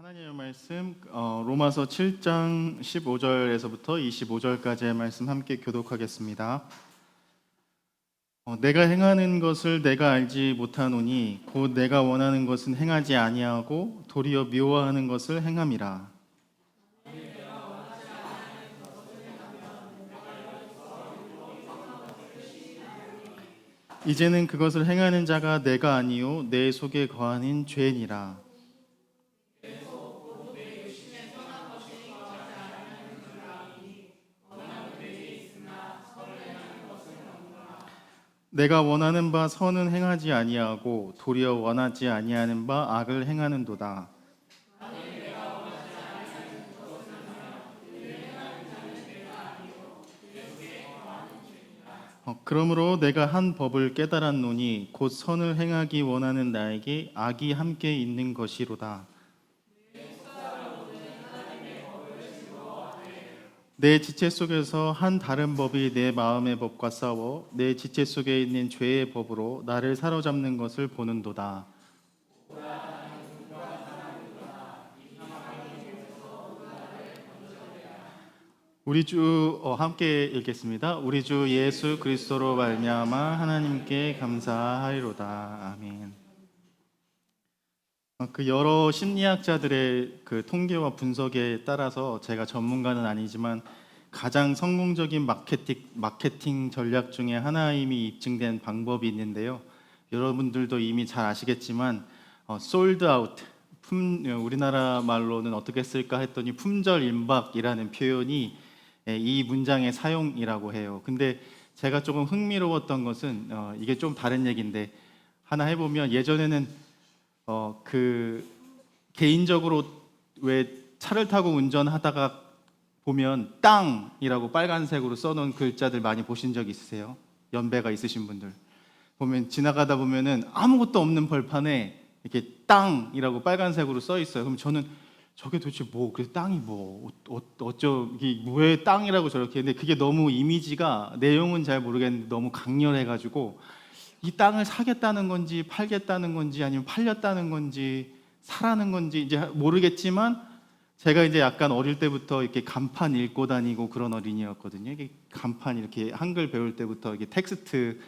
하나님의 말씀 로마서 7장 15절에서부터 25절까지의 말씀 함께 교독하겠습니다. 내가 행하는 것을 내가 알지 못하노니 곧 내가 원하는 것은 행하지 아니하고 도리어 미워하는 것을 행함이라. 이제는 그것을 행하는 자가 내가 아니요 내 속에 거하는 죄니라. 내가 원하는 바 선은 행하지 아니하고 도리어 원하지 아니하는 바 악을 행하는도다. 그러므로 내가 한 법을 깨달았노니 곧 선을 행하기 원하는 나에게 악이 함께 있는 것이로다. 내 지체 속에서 한 다른 법이 내 마음의 법과 싸워 내 지체 속에 있는 죄의 법으로 나를 사로잡는 것을 보는도다. 우리 주 함께 읽겠습니다. 우리 주 예수 그리스도로 말미암아 하나님께 감사하리로다. 아멘. 그 여러 심리학자들의 그 통계와 분석에 따라서 제가 전문가는 아니지만 가장 성공적인 마케팅 전략 중에 하나임이 입증된 방법이 있는데요. 여러분들도 이미 잘 아시겠지만 sold out, 우리나라 말로는 어떻게 쓸까 했더니 품절 임박이라는 표현이 이 문장의 사용이라고 해요. 근데 제가 조금 흥미로웠던 것은 이게 좀 다른 얘기인데 하나 해보면 예전에는 그 개인적으로 왜 차를 타고 운전하다가 보면 땅이라고 빨간색으로 써놓은 글자들 많이 보신 적 있으세요? 연배가 있으신 분들 보면 지나가다 보면은 아무것도 없는 벌판에 이렇게 땅이라고 빨간색으로 써 있어요. 그럼 저는 저게 도대체 뭐, 그래서 땅이 뭐, 어쩌기, 왜 땅이라고 저렇게 했는데 그게 너무 이미지가 내용은 잘 모르겠는데 너무 강렬해가지고 이 땅을 사겠다는 건지 팔겠다는 건지 아니면 팔렸다는 건지 사라는 건지 이제 모르겠지만 제가 이제 약간 어릴 때부터 이렇게 간판 읽고 다니고 그런 어린이였거든요. 이게 간판 이렇게 한글 배울 때부터 이게 텍스트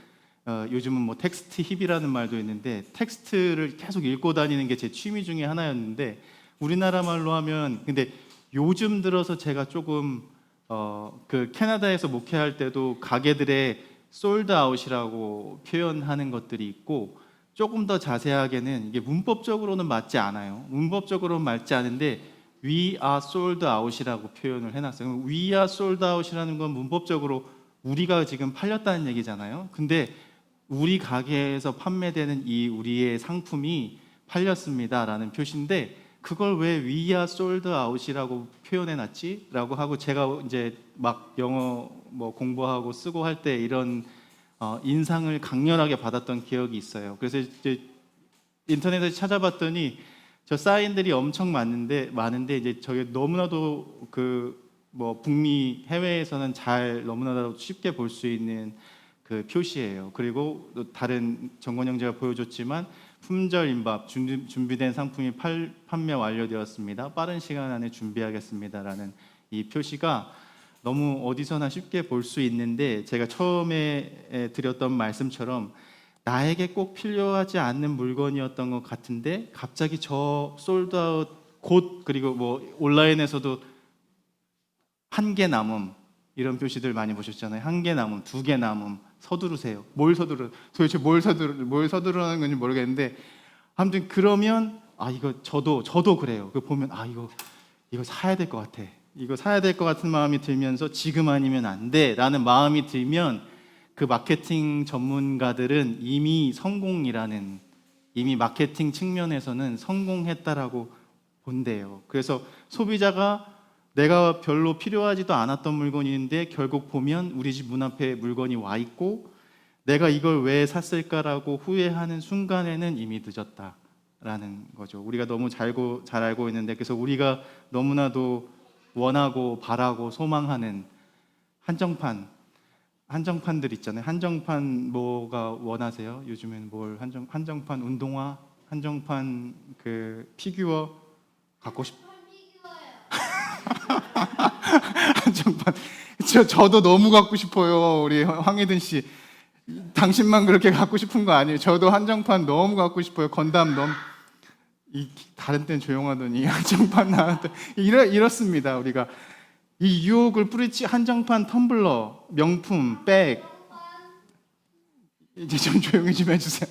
요즘은 뭐 텍스트 힙이라는 말도 있는데 텍스트를 계속 읽고 다니는 게 제 취미 중에 하나였는데 우리나라 말로 하면 근데 요즘 들어서 제가 조금 그 캐나다에서 목회할 때도 가게들의 솔드아웃이라고 표현하는 것들이 있고 조금 더 자세하게는 이게 문법적으로는 맞지 않아요. 문법적으로는 맞지 않은데 We are sold out이라고 표현을 해놨어요. We are sold out이라는 건 문법적으로 우리가 지금 팔렸다는 얘기잖아요. 근데 우리 가게에서 판매되는 이 우리의 상품이 팔렸습니다라는 표시인데 그걸 왜 We are sold out이라고 표현해놨지? 라고 하고 제가 이제 막 영어 뭐 공부하고 쓰고 할 때 이런 인상을 강렬하게 받았던 기억이 있어요. 그래서 이제 인터넷에 찾아봤더니 저 사인들이 엄청 많은데 이제 저게 너무나도 그 뭐 북미 해외에서는 잘 너무나도 쉽게 볼 수 있는 그 표시예요. 그리고 또 다른 정권 형제가 보여줬지만 품절 임박 준비된 상품이 판매 완료되었습니다. 빠른 시간 안에 준비하겠습니다라는 이 표시가 너무 어디서나 쉽게 볼 수 있는데 제가 처음에 드렸던 말씀처럼 나에게 꼭 필요하지 않는 물건이었던 것 같은데 갑자기 저 솔드아웃 곧 그리고 뭐 온라인에서도 한 개 남음 이런 표시들 많이 보셨잖아요. 한 개 남음, 두 개 남음, 서두르세요. 도대체 뭘 서두르는 건지 모르겠는데 아무튼 그러면 이거 저도 그래요. 그 보면 이거 사야 될 것 같아. 이거 사야 될 것 같은 마음이 들면서 지금 아니면 안 돼라는 마음이 들면 그 마케팅 전문가들은 이미 마케팅 측면에서는 성공했다라고 본대요. 그래서 소비자가 내가 별로 필요하지도 않았던 물건인데 결국 보면 우리 집 문 앞에 물건이 와 있고 내가 이걸 왜 샀을까라고 후회하는 순간에는 이미 늦었다라는 거죠. 우리가 너무 잘 알고 있는데 그래서 우리가 너무나도 원하고 바라고 소망하는 한정판들 있잖아요. 한정판 뭐가 원하세요? 요즘엔 한정판 운동화, 한정판 그 피규어 갖고 싶 한정판. 저도 너무 갖고 싶어요. 우리 황혜든 씨, 당신만 그렇게 갖고 싶은 거 아니에요. 저도 한정판 너무 갖고 싶어요. 건담 너무. 다른 때는 조용하더니 한정판 나한테 이렇습니다. 우리가 이 유혹을 뿌리치 한정판, 텀블러, 명품, 백. 이제 좀 조용히 좀 해주세요.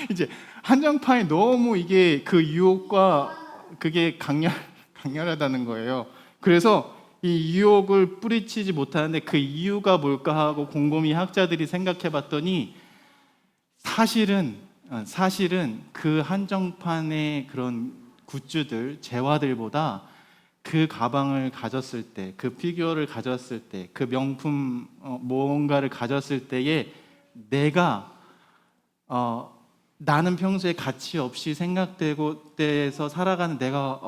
이제 한정판이 너무 이게 그 유혹과 그게 강렬하다는 거예요. 그래서 이 유혹을 뿌리치지 못하는데 그 이유가 뭘까 하고 곰곰이 학자들이 생각해 봤더니 사실은 그 한정판의 그런 굿즈들, 재화들보다 그 가방을 가졌을 때, 그 피규어를 가졌을 때, 그 명품 무언가를 가졌을 때에 내가 나는 평소에 가치 없이 생각되고 때에서 살아가는 내가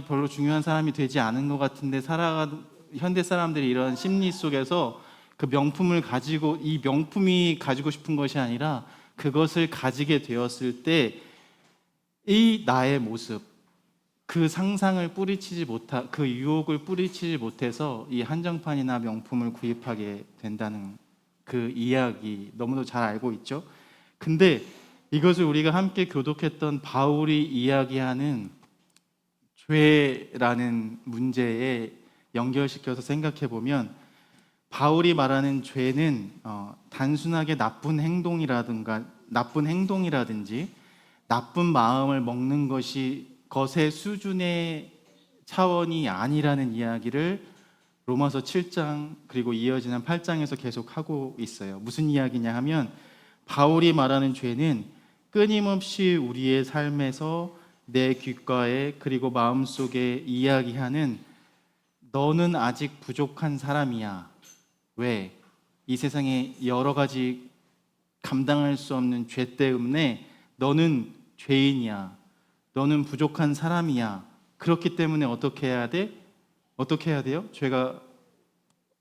별로 중요한 사람이 되지 않은 것 같은데 살아가는 현대 사람들이 이런 심리 속에서 그 명품을 가지고 이 명품이 가지고 싶은 것이 아니라 그것을 가지게 되었을 때 이 나의 모습, 그 상상을 그 유혹을 뿌리치지 못해서 이 한정판이나 명품을 구입하게 된다는 그 이야기 너무도 잘 알고 있죠. 근데 이것을 우리가 함께 교독했던 바울이 이야기하는 죄라는 문제에 연결시켜서 생각해 보면 바울이 말하는 죄는 단순하게 나쁜 행동이라든지 나쁜 마음을 먹는 것의 수준의 차원이 아니라는 이야기를 로마서 7장 그리고 이어지는 8장에서 계속 하고 있어요. 무슨 이야기냐 하면 바울이 말하는 죄는 끊임없이 우리의 삶에서 내 귓가에 그리고 마음속에 이야기하는 너는 아직 부족한 사람이야. 왜? 이 세상에 여러 가지 감당할 수 없는 죄 때문에 너는 죄인이야. 너는 부족한 사람이야. 그렇기 때문에 어떻게 해야 돼? 어떻게 해야 돼요?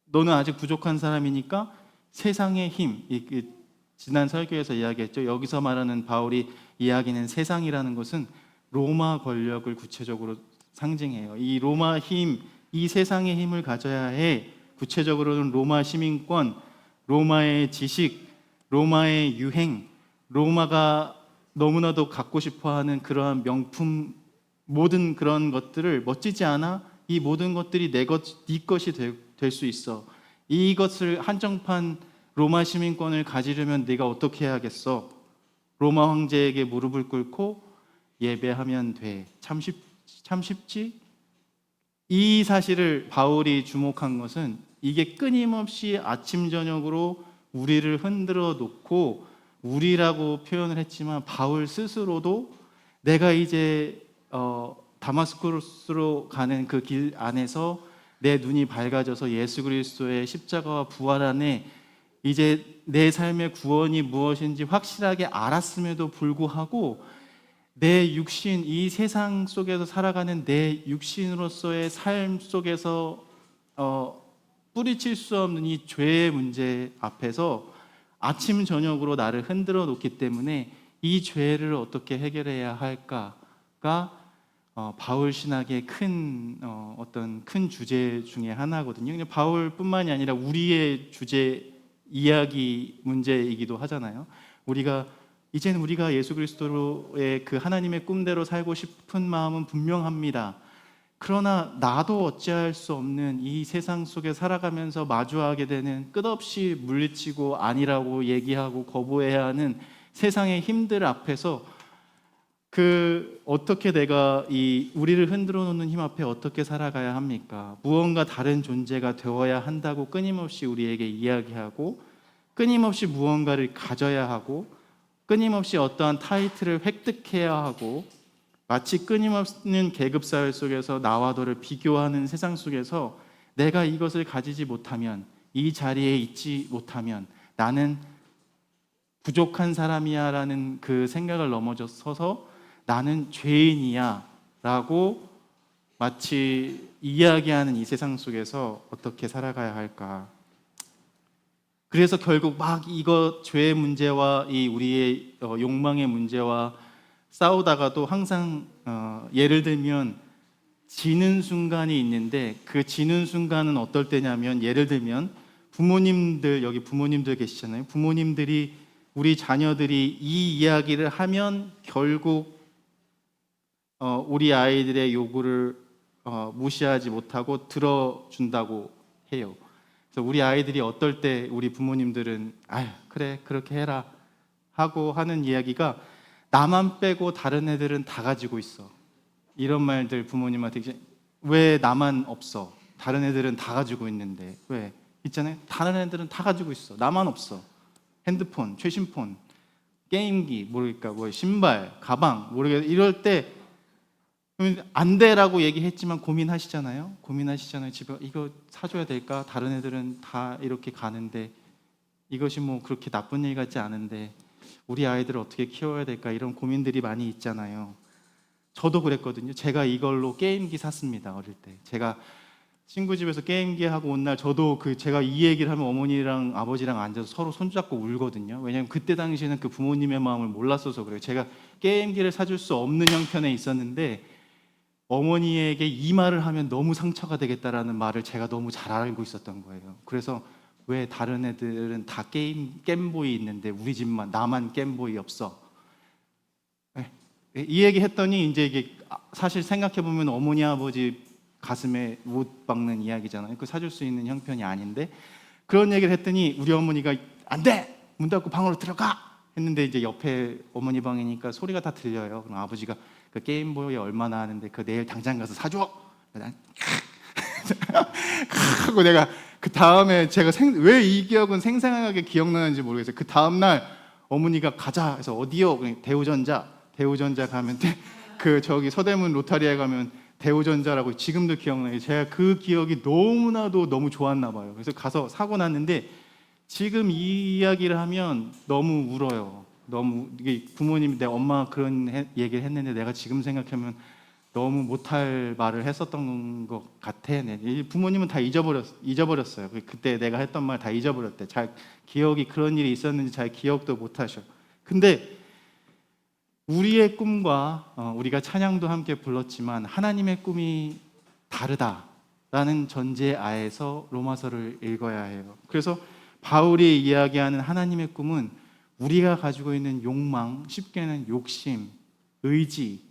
너는 아직 부족한 사람이니까 세상의 힘, 지난 설교에서 이야기했죠. 여기서 말하는 바울이 이야기는 세상이라는 것은 로마 권력을 구체적으로 상징해요. 이 로마 힘, 이 세상의 힘을 가져야 해. 구체적으로는 로마 시민권, 로마의 지식, 로마의 유행, 로마가 너무나도 갖고 싶어하는 그러한 명품, 모든 그런 것들을 멋지지 않아? 이 모든 것들이 네 것이 될 수 있어. 이것을 한정판 로마 시민권을 가지려면 네가 어떻게 해야겠어? 로마 황제에게 무릎을 꿇고 예배하면 돼. 참 쉽지? 이 사실을 바울이 주목한 것은 이게 끊임없이 아침 저녁으로 우리를 흔들어 놓고 우리라고 표현을 했지만 바울 스스로도 내가 이제 다마스쿠스로 가는 그 길 안에서 내 눈이 밝아져서 예수 그리스도의 십자가와 부활 안에 이제 내 삶의 구원이 무엇인지 확실하게 알았음에도 불구하고 내 육신, 이 세상 속에서 살아가는 내 육신으로서의 삶 속에서 뿌리칠 수 없는 이 죄의 문제 앞에서 아침 저녁으로 나를 흔들어 놓기 때문에 이 죄를 어떻게 해결해야 할까가 바울 신학의 어떤 큰 주제 중에 하나거든요. 그냥 바울뿐만이 아니라 우리의 주제 이야기 문제이기도 하잖아요. 이제는 우리가 예수 그리스도의 그 하나님의 꿈대로 살고 싶은 마음은 분명합니다. 그러나 나도 어찌할 수 없는 이 세상 속에 살아가면서 마주하게 되는 끝없이 물리치고 아니라고 얘기하고 거부해야 하는 세상의 힘들 앞에서 어떻게 내가 우리를 흔들어 놓는 힘 앞에 어떻게 살아가야 합니까? 무언가 다른 존재가 되어야 한다고 끊임없이 우리에게 이야기하고 끊임없이 무언가를 가져야 하고 끊임없이 어떠한 타이틀을 획득해야 하고 마치 끊임없는 계급사회 속에서 나와 너를 비교하는 세상 속에서 내가 이것을 가지지 못하면 이 자리에 있지 못하면 나는 부족한 사람이야 라는 그 생각을 넘어서서 나는 죄인이야 라고 마치 이야기하는 이 세상 속에서 어떻게 살아가야 할까. 그래서 결국 막 죄의 문제와 이 우리의 욕망의 문제와 싸우다가도 항상 예를 들면 지는 순간이 있는데 그 지는 순간은 어떨 때냐면 예를 들면 부모님들 여기 부모님들 계시잖아요. 부모님들이 우리 자녀들이 이 이야기를 하면 결국 우리 아이들의 요구를 무시하지 못하고 들어준다고 해요. 그래서 우리 아이들이 어떨 때 우리 부모님들은 아유 그래 그렇게 해라 하고 하는 이야기가 나만 빼고 다른 애들은 다 가지고 있어. 이런 말들 부모님한테 왜 나만 없어? 다른 애들은 다 가지고 있는데 왜? 있잖아요. 다른 애들은 다 가지고 있어. 나만 없어. 핸드폰, 최신폰, 게임기, 모르겠까 뭐 신발, 가방 모르겠 이럴 때 안 돼라고 얘기했지만 고민하시잖아요. 집에 이거 사줘야 될까? 다른 애들은 다 이렇게 가는데 이것이 뭐 그렇게 나쁜 일 같지 않은데 우리 아이들을 어떻게 키워야 될까? 이런 고민들이 많이 있잖아요. 저도 그랬거든요. 제가 이걸로 게임기 샀습니다. 어릴 때 제가 친구 집에서 게임기 하고 온 날 저도 제가 이 얘기를 하면 어머니랑 아버지랑 앉아서 서로 손잡고 울거든요. 왜냐하면 그때 당시에는 그 부모님의 마음을 몰랐어서 그래요. 제가 게임기를 사줄 수 없는 형편에 있었는데 어머니에게 이 말을 하면 너무 상처가 되겠다라는 말을 제가 너무 잘 알고 있었던 거예요. 그래서 왜 다른 애들은 다 겜보이 있는데 우리 집만 나만 겜보이 없어? 이 얘기 했더니 이제 이게 사실 생각해 보면 어머니 아버지 가슴에 못 박는 이야기잖아요. 그 사줄 수 있는 형편이 아닌데 그런 얘기를 했더니 우리 어머니가 안 돼! 문 닫고 방으로 들어가! 했는데 이제 옆에 어머니 방이니까 소리가 다 들려요. 그럼 아버지가 그 게임보이 얼마나 하는데 그 내일 당장 가서 사줘! 하고 내가 그 다음에 제가 왜 이 기억은 생생하게 기억나는지 모르겠어요. 그 다음날 어머니가 가자 해서 어디요? 대우전자 가면 저기 서대문 로타리에 가면 대우전자라고 지금도 기억나요. 제가 그 기억이 너무나도 너무 좋았나 봐요. 그래서 가서 사고 났는데 지금 이 이야기를 하면 너무 울어요. 너무 이게 부모님이 내 엄마가 그런 얘기를 했는데 내가 지금 생각하면 너무 못할 말을 했었던 것 같아. 부모님은 다 잊어버렸어요. 그때 내가 했던 말 다 잊어버렸대. 잘 기억이 그런 일이 있었는지 잘 기억도 못하셔. 근데 우리의 꿈과 우리가 찬양도 함께 불렀지만 하나님의 꿈이 다르다라는 전제 하에서 로마서를 읽어야 해요. 그래서 바울이 이야기하는 하나님의 꿈은 우리가 가지고 있는 욕망, 쉽게는 욕심, 의지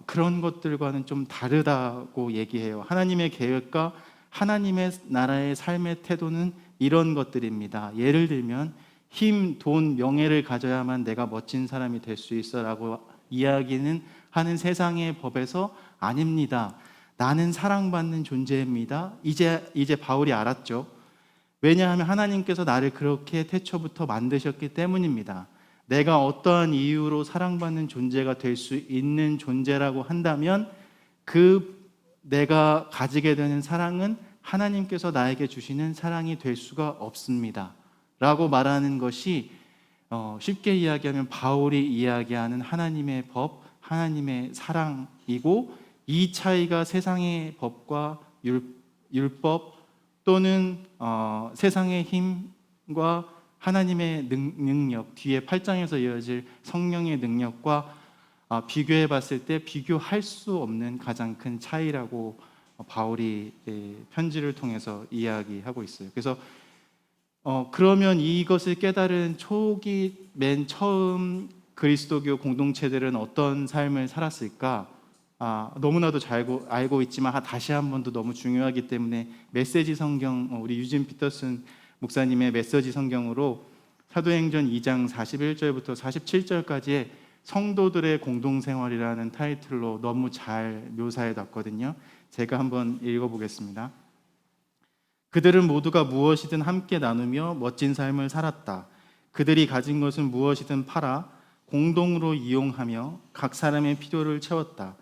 그런 것들과는 좀 다르다고 얘기해요. 하나님의 계획과 하나님의 나라의 삶의 태도는 이런 것들입니다. 예를 들면 힘, 돈, 명예를 가져야만 내가 멋진 사람이 될 수 있어라고 이야기는 하는 세상의 법에서 아닙니다. 나는 사랑받는 존재입니다. 이제 바울이 알았죠. 왜냐하면 하나님께서 나를 그렇게 태초부터 만드셨기 때문입니다. 내가 어떠한 이유로 사랑받는 존재가 될 수 있는 존재라고 한다면 내가 가지게 되는 사랑은 하나님께서 나에게 주시는 사랑이 될 수가 없습니다. 라고 말하는 것이 쉽게 이야기하면 바울이 이야기하는 하나님의 법, 하나님의 사랑이고 이 차이가 세상의 법과 율법 또는 세상의 힘과 하나님의 능력, 뒤에 8장에서 이어질 성령의 능력과 비교해 봤을 때 비교할 수 없는 가장 큰 차이라고 바울이 편지를 통해서 이야기하고 있어요. 그래서 그러면 이것을 깨달은 초기 맨 처음 그리스도교 공동체들은 어떤 삶을 살았을까? 너무나도 잘 알고 있지만 다시 한 번 더 너무 중요하기 때문에 메시지 성경 우리 유진 피터슨 목사님의 메시지 성경으로 사도행전 2장 41절부터 47절까지의 성도들의 공동생활이라는 타이틀로 너무 잘 묘사해 놨거든요. 제가 한번 읽어보겠습니다. 그들은 모두가 무엇이든 함께 나누며 멋진 삶을 살았다. 그들이 가진 것은 무엇이든 팔아 공동으로 이용하며 각 사람의 필요를 채웠다.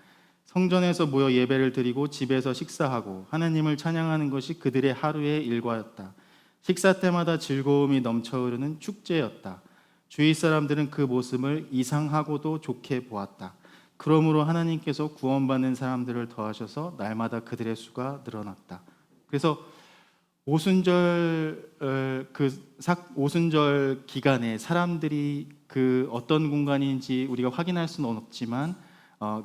성전에서 모여 예배를 드리고 집에서 식사하고 하나님을 찬양하는 것이 그들의 하루의 일과였다. 식사 때마다 즐거움이 넘쳐흐르는 축제였다. 주위 사람들은 그 모습을 이상하고도 좋게 보았다. 그러므로 하나님께서 구원받는 사람들을 더하셔서 날마다 그들의 수가 늘어났다. 그래서 오순절 오순절 기간에 사람들이 그 어떤 공간인지 우리가 확인할 수는 없지만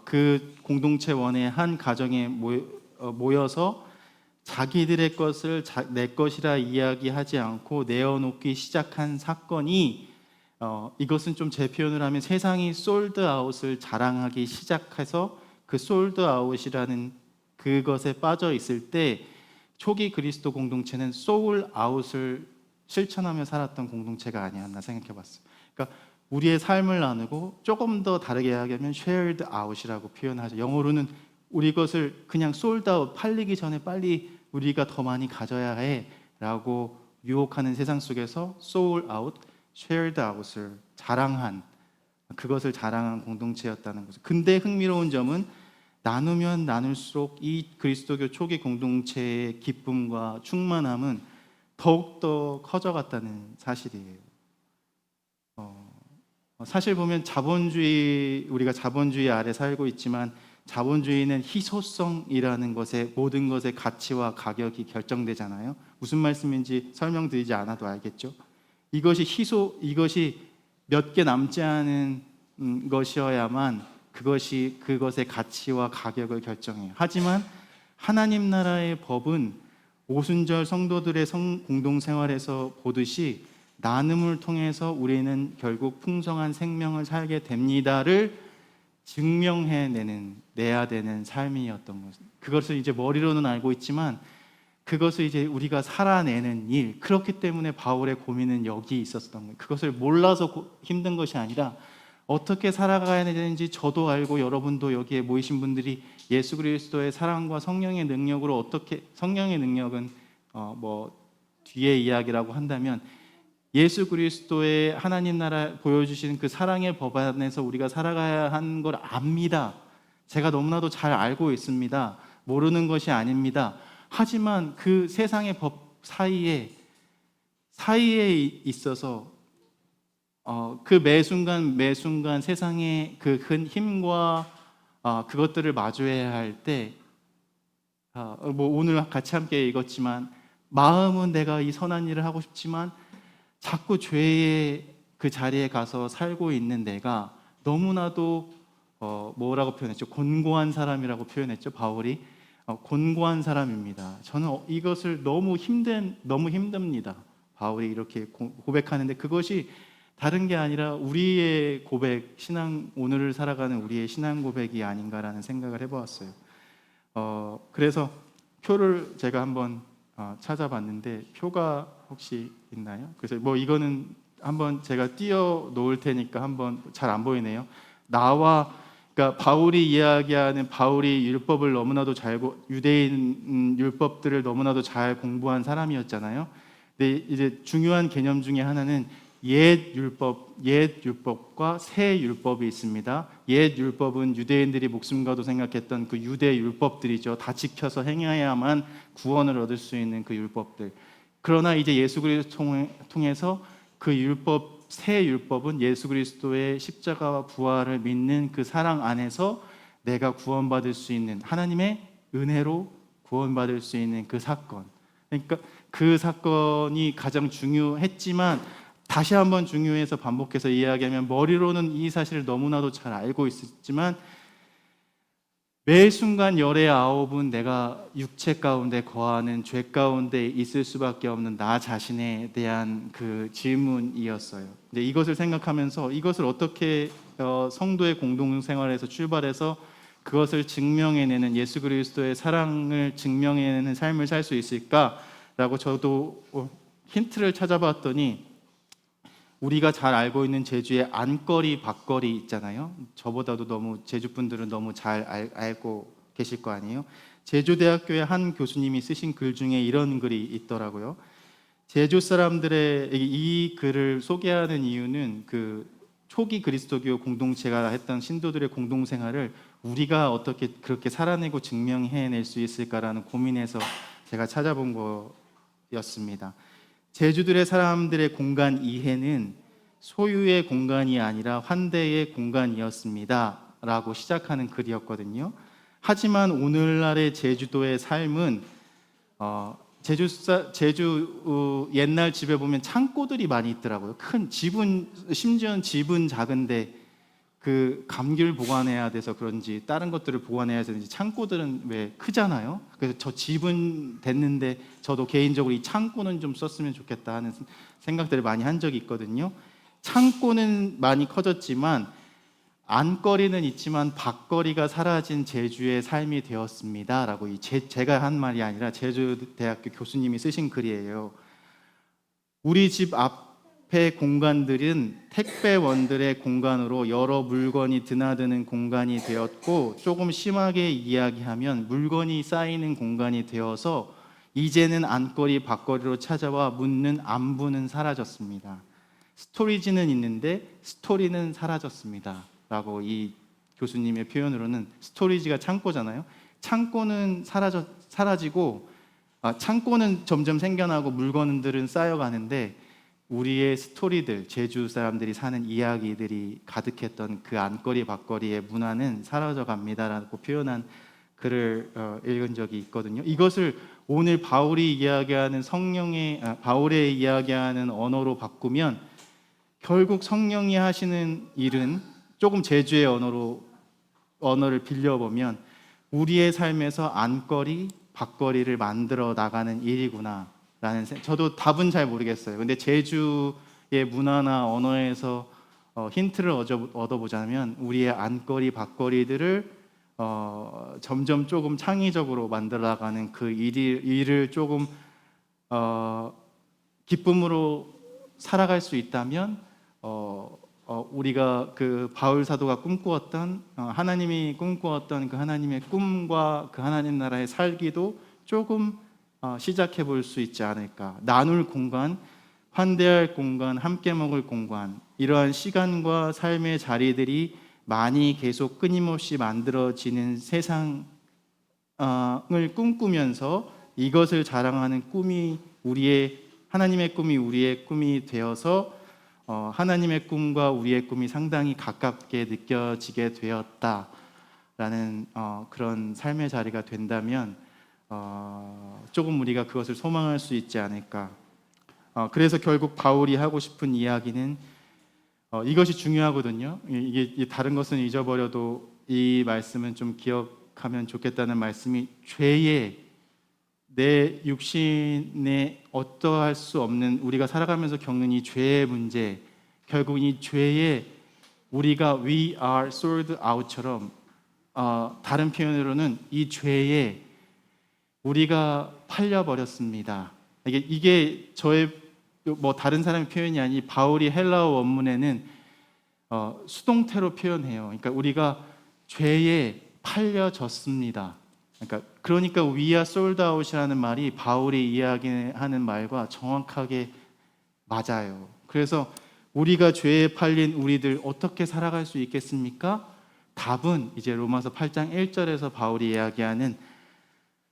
그 공동체원의 한 가정에 모여서 자기들의 것을 내 것이라 이야기하지 않고 내어놓기 시작한 사건이 이것은 좀 제 표현을 하면 세상이 솔드아웃을 자랑하기 시작해서 그 솔드아웃이라는 그것에 빠져 있을 때 초기 그리스도 공동체는 소울아웃을 실천하며 살았던 공동체가 아니었나 생각해 봤어요. 그러니까 우리의 삶을 나누고 조금 더 다르게 이야기하면 shared out이라고 표현하죠. 영어로는 우리 것을 그냥 sold out, 팔리기 전에 빨리 우리가 더 많이 가져야 해 라고 유혹하는 세상 속에서 sold out, shared out을 자랑한, 그것을 자랑한 공동체였다는 거죠. 근데 흥미로운 점은 나누면 나눌수록 이 그리스도교 초기 공동체의 기쁨과 충만함은 더욱더 커져갔다는 사실이에요. 사실 보면 우리가 자본주의 아래 살고 있지만 자본주의는 희소성이라는 것에 모든 것의 가치와 가격이 결정되잖아요. 무슨 말씀인지 설명드리지 않아도 알겠죠? 이것이 몇 개 남지 않은 것이어야만 그것의 가치와 가격을 결정해요. 하지만 하나님 나라의 법은 오순절 성도들의 공동생활에서 보듯이 나눔을 통해서 우리는 결국 풍성한 생명을 살게 됩니다를 증명해내야 되는 삶이었던 것입니다. 그것을 이제 머리로는 알고 있지만 그것을 이제 우리가 살아내는 일, 그렇기 때문에 바울의 고민은 여기 있었던 거예요. 그것을 몰라서 힘든 것이 아니라 어떻게 살아가야 되는지 저도 알고 여러분도 여기에 모이신 분들이 예수 그리스도의 사랑과 성령의 능력으로 어떻게, 성령의 능력은 뒤에 이야기라고 한다면 예수 그리스도의 하나님 나라 보여주시는 그 사랑의 법 안에서 우리가 살아가야 하는 걸 압니다. 제가 너무나도 잘 알고 있습니다. 모르는 것이 아닙니다. 하지만 그 세상의 법 사이에 있어서 그 매 순간 세상의 그 큰 힘과 그것들을 마주해야 할 때 오늘 같이 함께 읽었지만 마음은 내가 이 선한 일을 하고 싶지만 자꾸 죄의 그 자리에 가서 살고 있는 내가 너무나도 뭐라고 표현했죠? 곤고한 사람이라고 표현했죠. 바울이 곤고한 사람입니다. 저는 이것을 너무 힘듭니다. 바울이 이렇게 고백하는데 그것이 다른 게 아니라 우리의 고백, 오늘을 살아가는 우리의 신앙 고백이 아닌가라는 생각을 해보았어요. 그래서 표를 제가 한번 찾아봤는데 표가 혹시 있나요? 그래서 이거는 한번 제가 띄워 놓을 테니까 한번 잘 안 보이네요. 그러니까 바울이 이야기하는 바울이 율법을 너무나도 유대인 율법들을 너무나도 잘 공부한 사람이었잖아요. 근데 이제 중요한 개념 중에 하나는 옛 율법과 새 율법이 있습니다. 옛 율법은 유대인들이 목숨과도 생각했던 그 유대 율법들이죠. 다 지켜서 행해야만 구원을 얻을 수 있는 그 율법들. 그러나 이제 예수 그리스도를 통해서 그 새 율법은 예수 그리스도의 십자가와 부활을 믿는 그 사랑 안에서 내가 구원받을 수 있는, 하나님의 은혜로 구원받을 수 있는 그 사건. 그러니까 그 사건이 가장 중요했지만 다시 한번 중요해서 반복해서 이야기하면 머리로는 이 사실을 너무나도 잘 알고 있었지만 매 순간 열의 아홉은 내가 육체 가운데 거하는 죄 가운데 있을 수밖에 없는 나 자신에 대한 그 질문이었어요. 근데 이것을 생각하면서 이것을 어떻게 성도의 공동생활에서 출발해서 그것을 증명해내는 예수 그리스도의 사랑을 증명해내는 삶을 살 수 있을까라고 저도 힌트를 찾아봤더니 우리가 잘 알고 있는 제주의 안거리, 밖거리 있잖아요. 저보다도 제주 분들은 너무 잘 알고 계실 거 아니에요. 제주대학교의 한 교수님이 쓰신 글 중에 이런 글이 있더라고요. 제주 사람들의 이 글을 소개하는 이유는 그 초기 그리스도교 공동체가 했던 신도들의 공동생활을 우리가 어떻게 그렇게 살아내고 증명해낼 수 있을까라는 고민에서 제가 찾아본 거였습니다. 제주들의 사람들의 공간 이해는 소유의 공간이 아니라 환대의 공간이었습니다 라고 시작하는 글이었거든요. 하지만 오늘날의 제주도의 삶은 제주 옛날 집에 보면 창고들이 많이 있더라고요. 큰 집은, 심지어는 집은 작은데 그 감귤 보관해야 돼서 그런지 다른 것들을 보관해야 되는지 창고들은 왜 크잖아요. 그래서 저 집은 됐는데 저도 개인적으로 이 창고는 좀 썼으면 좋겠다 하는 생각들을 많이 한 적이 있거든요. 창고는 많이 커졌지만 안거리는 있지만 밖거리가 사라진 제주의 삶이 되었습니다라고 제가 한 말이 아니라 제주대학교 교수님이 쓰신 글이에요. 우리 집 앞에 공간들은 택배원들의 공간으로 여러 물건이 드나드는 공간이 되었고, 조금 심하게 이야기하면 물건이 쌓이는 공간이 되어서 이제는 안거리 밖거리로 찾아와 묻는 안부는 사라졌습니다. 스토리지는 있는데 스토리는 사라졌습니다 라고 이 교수님의 표현으로는, 스토리지가 창고잖아요. 창고는 사라지고 창고는 점점 생겨나고 물건들은 쌓여가는데 우리의 스토리들, 제주 사람들이 사는 이야기들이 가득했던 그 안거리 밖거리의 문화는 사라져 갑니다라고 표현한 글을 읽은 적이 있거든요. 이것을 오늘 바울이 이야기하는 바울의 이야기하는 언어로 바꾸면 결국 성령이 하시는 일은, 조금 제주의 언어를 빌려보면 우리의 삶에서 안거리, 밖거리를 만들어 나가는 일이구나 라는, 저도 답은 잘 모르겠어요. 근데 제주의 문화나 언어에서 힌트를 얻어보자면 우리의 안거리, 밖거리들을 점점 조금 창의적으로 만들어 나가는 그 일을 조금 기쁨으로 살아갈 수 있다면 우리가 그 바울 사도가 꿈꾸었던, 하나님이 꿈꾸었던 그 하나님의 꿈과 그 하나님 나라의 살기도 조금 시작해 볼 수 있지 않을까. 나눌 공간, 환대할 공간, 함께 먹을 공간, 이러한 시간과 삶의 자리들이 많이 계속 끊임없이 만들어지는 세상을 꿈꾸면서 이것을 자랑하는 꿈이 하나님의 꿈이 우리의 꿈이 되어서 하나님의 꿈과 우리의 꿈이 상당히 가깝게 느껴지게 되었다라는 그런 삶의 자리가 된다면 조금 우리가 그것을 소망할 수 있지 않을까. 그래서 결국 바울이 하고 싶은 이야기는 이것이 중요하거든요. 이게 다른 것은 잊어버려도 이 말씀은 좀 기억하면 좋겠다는 말씀이, 내 육신에 어떠할 수 없는, 우리가 살아가면서 겪는 이 죄의 문제, 결국 이 죄에 우리가 we are sold out처럼 다른 표현으로는 이 죄에 우리가 팔려버렸습니다. 이게 저의 다른 사람의 표현이 아니, 바울이 헬라어 원문에는 수동태로 표현해요. 그러니까 우리가 죄에 팔려졌습니다. 그러니까 we are sold out이라는 말이 바울이 이야기하는 말과 정확하게 맞아요. 그래서 우리가 죄에 팔린 우리들 어떻게 살아갈 수 있겠습니까? 답은 이제 로마서 8장 1절에서 바울이 이야기하는,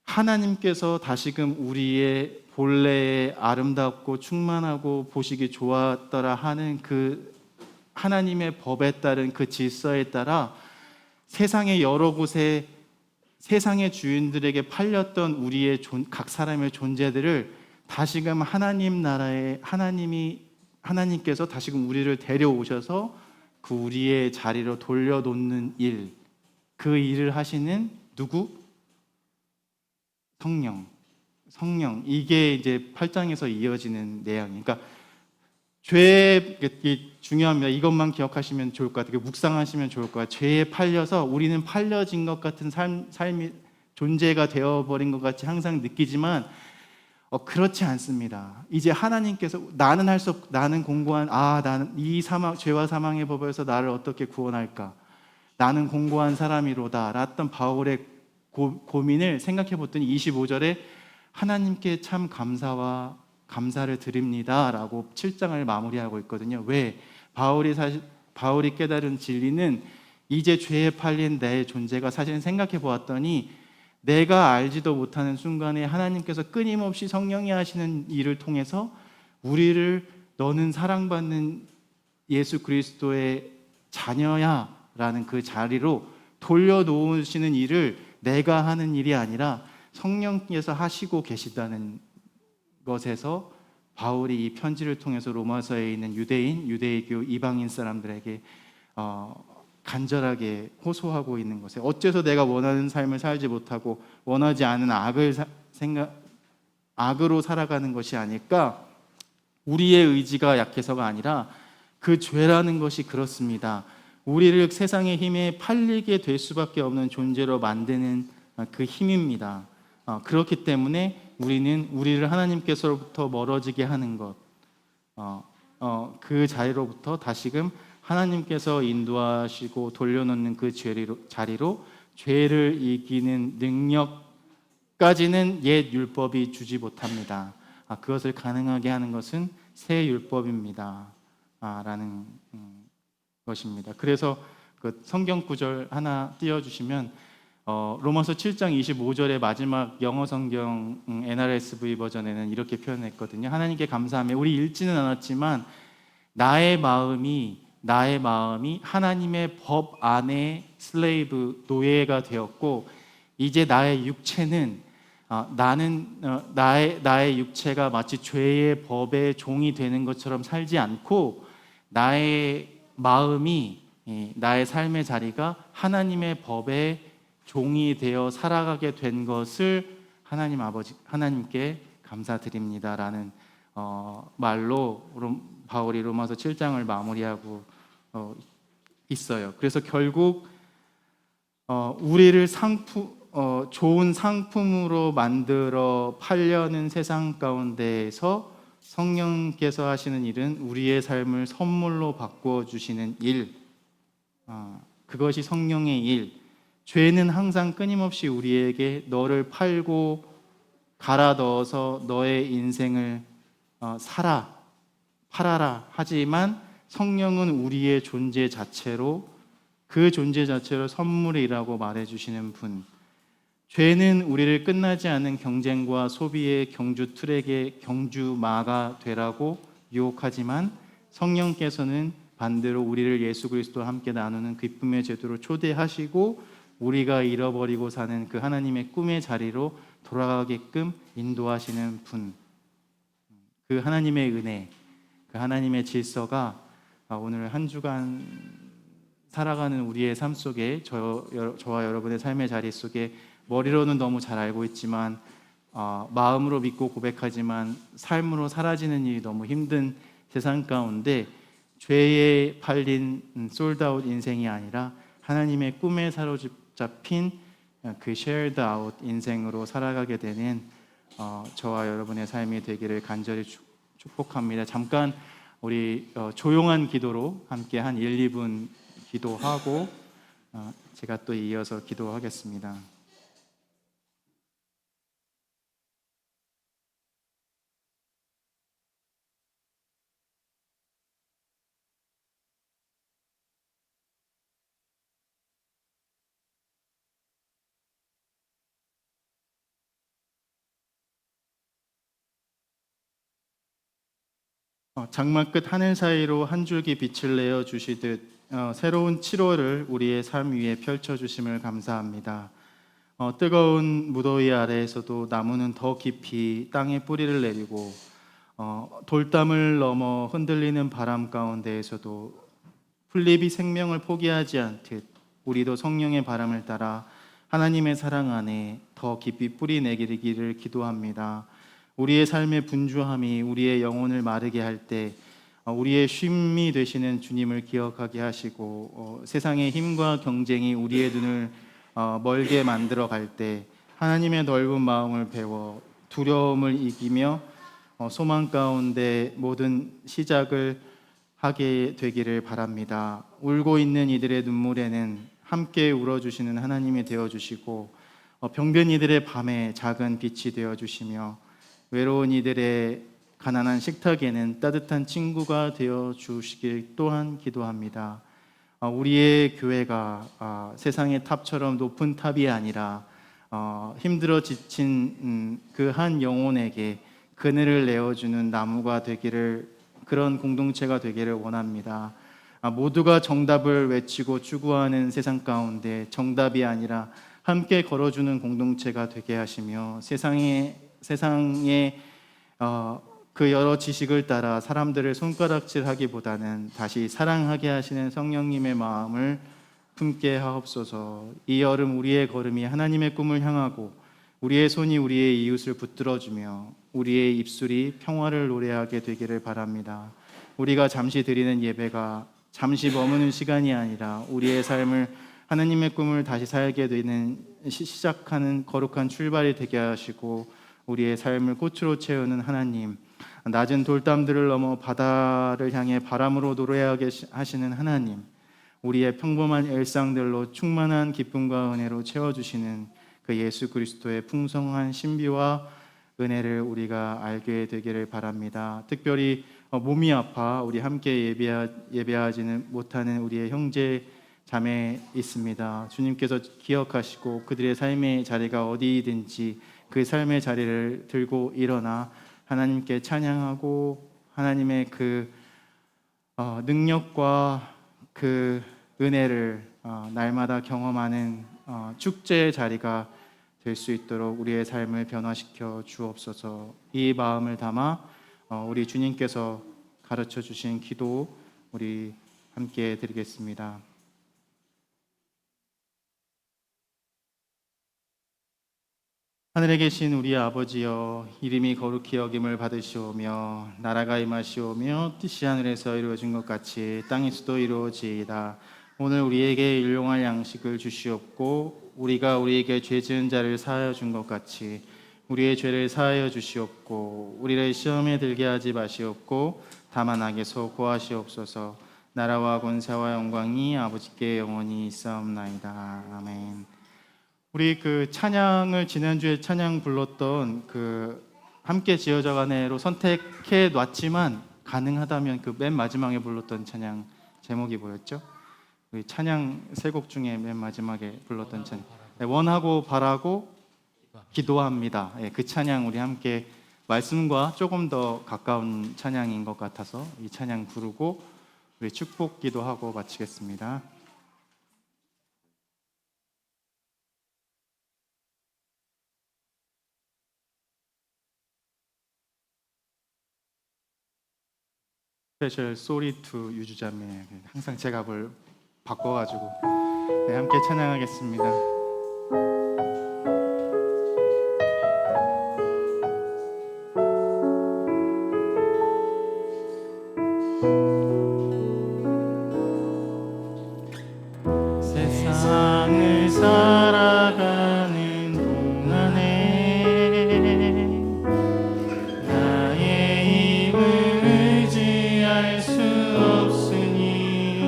하나님께서 다시금 우리의 본래의 아름답고 충만하고 보시기 좋았더라 하는 그 하나님의 법에 따른 그 질서에 따라 세상의 여러 곳에 세상의 주인들에게 팔렸던 우리의 각 사람의 존재들을 다시금 하나님 나라에 하나님께서 다시금 우리를 데려오셔서 그 우리의 자리로 돌려놓는 일, 그 일을 하시는 누구? 성령. 이게 이제 8장에서 이어지는 내용. 그러니까 죄, 중요합니다. 이것만 기억하시면 좋을 것 같아요. 묵상하시면 좋을 것 같아요. 죄에 팔려서 우리는 팔려진 것 같은 삶이 존재가 되어버린 것 같이 항상 느끼지만 그렇지 않습니다. 이제 하나님께서 나는 공고한, 나는 이 죄와 사망의 법에서 나를 어떻게 구원할까? 나는 공고한 사람이로다 라던 바울의 고민을 생각해 봤더니 25절에 하나님께 참 감사를 드립니다 라고 7장을 마무리하고 있거든요. 왜? 바울이 깨달은 진리는, 이제 죄에 팔린 내 존재가, 사실 생각해 보았더니 내가 알지도 못하는 순간에 하나님께서 끊임없이 성령이 하시는 일을 통해서 우리를 너는 사랑받는 예수 그리스도의 자녀야 라는 그 자리로 돌려놓으시는 일을 내가 하는 일이 아니라 성령께서 하시고 계시다는 것에서 바울이 이 편지를 통해서 로마서에 있는 유대인, 유대교, 이방인 사람들에게 간절하게 호소하고 있는 것에, 어째서 내가 원하는 삶을 살지 못하고 원하지 않은 악으로 살아가는 것이 아닐까? 우리의 의지가 약해서가 아니라 그 죄라는 것이 그렇습니다. 우리를 세상의 힘에 팔리게 될 수밖에 없는 존재로 만드는 그 힘입니다. 그렇기 때문에 우리를 하나님께서로부터 멀어지게 하는 것, 그 자리로부터 다시금 하나님께서 인도하시고 돌려놓는 그 자리로 죄를 이기는 능력까지는 옛 율법이 주지 못합니다. 그것을 가능하게 하는 것은 새 율법입니다. 라는 것입니다. 그래서 그 성경 구절 하나 띄워주시면 로마서 7장 25절의 마지막 영어 성경 NRSV 버전에는 이렇게 표현했거든요. 하나님께 감사하며, 우리 읽지는 않았지만 나의 마음이 하나님의 법 안에 슬레이브, 노예가 되었고, 이제 나의 육체는 나의 육체가 마치 죄의 법의 종이 되는 것처럼 살지 않고, 나의 마음이, 나의 삶의 자리가 하나님의 법의 종이 되어 살아가게 된 것을 하나님께 감사드립니다라는 말로 바울이 로마서 7장을 마무리하고 있어요. 그래서 결국 우리를 좋은 상품으로 만들어 팔려는 세상 가운데에서 성령께서 하시는 일은 우리의 삶을 선물로 바꾸어 주시는 일, 그것이 성령의 일. 죄는 항상 끊임없이 우리에게 너를 팔고 갈아 넣어서 너의 인생을 팔아라 하지만, 성령은 우리의 존재 자체로, 그 존재 자체로 선물이라고 말해주시는 분. 죄는 우리를 끝나지 않은 경쟁과 소비의 경주 트랙의 경주마가 되라고 유혹하지만, 성령께서는 반대로 우리를 예수 그리스도와 함께 나누는 기쁨의 제도로 초대하시고 우리가 잃어버리고 사는 그 하나님의 꿈의 자리로 돌아가게끔 인도하시는 분. 그 하나님의 은혜, 그 하나님의 질서가 오늘 한 주간 살아가는 우리의 삶 속에, 저와 여러분의 삶의 자리 속에 머리로는 너무 잘 알고 있지만 마음으로 믿고 고백하지만 삶으로 사라지는 일이 너무 힘든 세상 가운데, 죄에 팔린 솔드아웃 인생이 아니라 하나님의 꿈에 사로잡힌 그 shared out 인생으로 살아가게 되는 저와 여러분의 삶이 되기를 간절히 축복합니다. 잠깐 우리 조용한 기도로 함께 한 1, 2분 기도하고 제가 또 이어서 기도하겠습니다. 장막 끝 하늘 사이로 한 줄기 빛을 내어 주시듯 새로운 7월을 우리의 삶 위에 펼쳐 주심을 감사합니다. 뜨거운 무더위 아래에서도 나무는 더 깊이 땅에 뿌리를 내리고, 돌담을 넘어 흔들리는 바람 가운데에서도 풀잎이 생명을 포기하지 않듯 우리도 성령의 바람을 따라 하나님의 사랑 안에 더 깊이 뿌리 내리기를 기도합니다. 우리의 삶의 분주함이 우리의 영혼을 마르게 할 때 우리의 쉼이 되시는 주님을 기억하게 하시고, 세상의 힘과 경쟁이 우리의 눈을 멀게 만들어 갈 때 하나님의 넓은 마음을 배워 두려움을 이기며 소망 가운데 모든 시작을 하게 되기를 바랍니다. 울고 있는 이들의 눈물에는 함께 울어주시는 하나님이 되어주시고, 병든 이들의 밤에 작은 빛이 되어주시며, 외로운 이들의 가난한 식탁에는 따뜻한 친구가 되어주시길 또한 기도합니다. 우리의 교회가 세상의 탑처럼 높은 탑이 아니라 힘들어 지친 그 한 영혼에게 그늘을 내어주는 나무가 되기를, 그런 공동체가 되기를 원합니다. 모두가 정답을 외치고 추구하는 세상 가운데 정답이 아니라 함께 걸어주는 공동체가 되게 하시며, 세상에 그 여러 지식을 따라 사람들을 손가락질하기보다는 다시 사랑하게 하시는 성령님의 마음을 품게 하옵소서. 이 여름 우리의 걸음이 하나님의 꿈을 향하고 우리의 손이 우리의 이웃을 붙들어주며 우리의 입술이 평화를 노래하게 되기를 바랍니다. 우리가 잠시 드리는 예배가 잠시 머무는 시간이 아니라 우리의 삶을 하나님의 꿈을 다시 살게 되는 시작하는 거룩한 출발이 되게 하시고 우리의 삶을 꽃으로 채우는 하나님, 낮은 돌담들을 넘어 바다를 향해 바람으로 노래하게 하시는 하나님, 우리의 평범한 일상들로 충만한 기쁨과 은혜로 채워주시는 그 예수 그리스도의 풍성한 신비와 은혜를 우리가 알게 되기를 바랍니다. 특별히 몸이 아파 우리 함께 예배하지는 못하는 우리의 형제 자매 있습니다. 주님께서 기억하시고 그들의 삶의 자리가 어디든지 그 삶의 자리를 들고 일어나 하나님께 찬양하고 하나님의 그 능력과 그 은혜를 날마다 경험하는 축제의 자리가 될 수 있도록 우리의 삶을 변화시켜 주옵소서. 이 마음을 담아 우리 주님께서 가르쳐 주신 기도 우리 함께 드리겠습니다. 하늘에 계신 우리 아버지여, 이름이 거룩히 여김을 받으시오며 나라가 임하시오며 뜻이 하늘에서 이루어진 것 같이 땅에서도 이루어지이다. 오늘 우리에게 일용할 양식을 주시옵고 우리가 우리에게 죄 지은 자를 사하여 준 것 같이 우리의 죄를 사하여 주시옵고 우리를 시험에 들게 하지 마시옵고 다만 악에서 구하시옵소서. 나라와 권세와 영광이 아버지께 영원히 있사옵나이다. 아멘. 우리 그 찬양을 지난주에 찬양 불렀던 그 함께 지어져 가네로 선택해 놨지만 가능하다면 그 맨 마지막에 불렀던 찬양 제목이 뭐였죠? 우리 찬양 세 곡 중에 맨 마지막에 불렀던 찬양, 원하고 바라고 기도합니다. 그 찬양 우리 함께 말씀과 조금 더 가까운 찬양인 것 같아서 이 찬양 부르고 우리 축복 기도하고 마치겠습니다. 스페셜 소리 투 유주자매, 항상 제가 뭘 바꿔가지고 함께 찬양하겠습니다. 세상을 살아가는 동안에 나의 힘을 의지할 수 없으니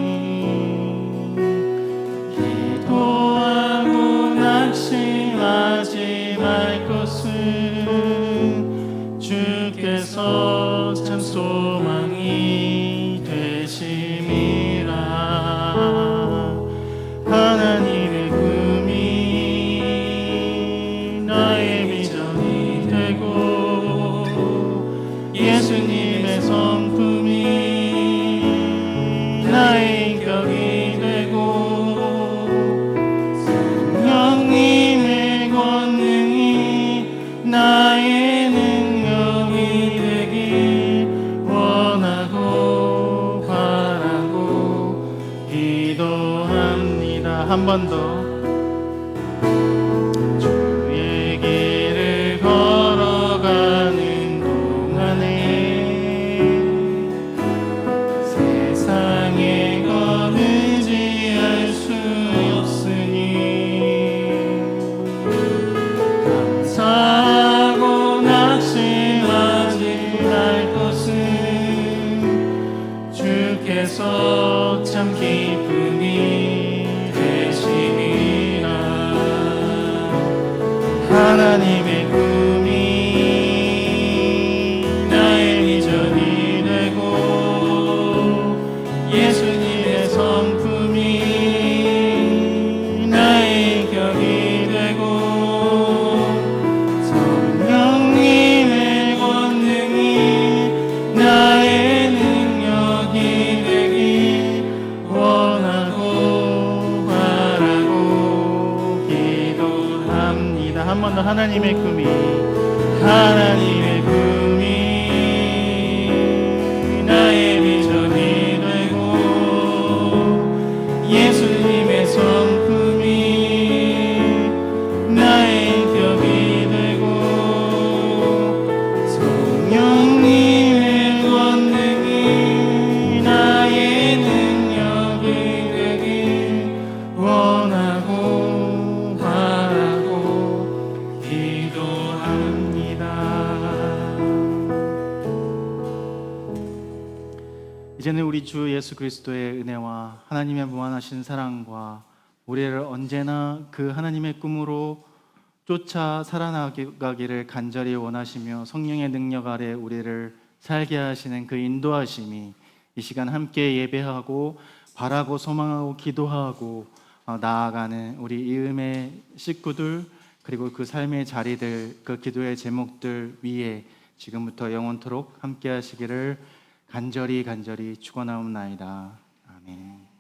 기도하고 낙심하지 말 것은 주께서 참 소망이 되심이라. 하나님의 꿈이 나의 비전이 되고 예수님의 성품이 나의 인격이 되고 성령님의 권능이 나의 능력이 되길 원하고 바라고 기도합니다. 한 번 더. 주의 길을 걸어가는 동안에 세상에 것 의지할 수 없으니 감사하고 낙심하지 말 것은 주께서 참 기쁨이 하나님의 꿈이 나의 비전이 되고 예수님의 성품이 나의 인격이 되고 성령님의 권능이 나의 능력이 되길 원하고 바라고 기도합니다. 한 번 더. 하나님의 꿈이 우리 주 예수 그리스도의 은혜와 하나님의 무한하신 사랑과 우리를 언제나 그 하나님의 꿈으로 쫓아 살아나가기를 간절히 원하시며 성령의 능력 아래 우리를 살게 하시는 그 인도하심이 이 시간 함께 예배하고 바라고 소망하고 기도하고 나아가는 우리 이음의 식구들, 그리고 그 삶의 자리들, 그 기도의 제목들 위에 지금부터 영원토록 함께 하시기를 간절히 축원하옵나이다. 아멘.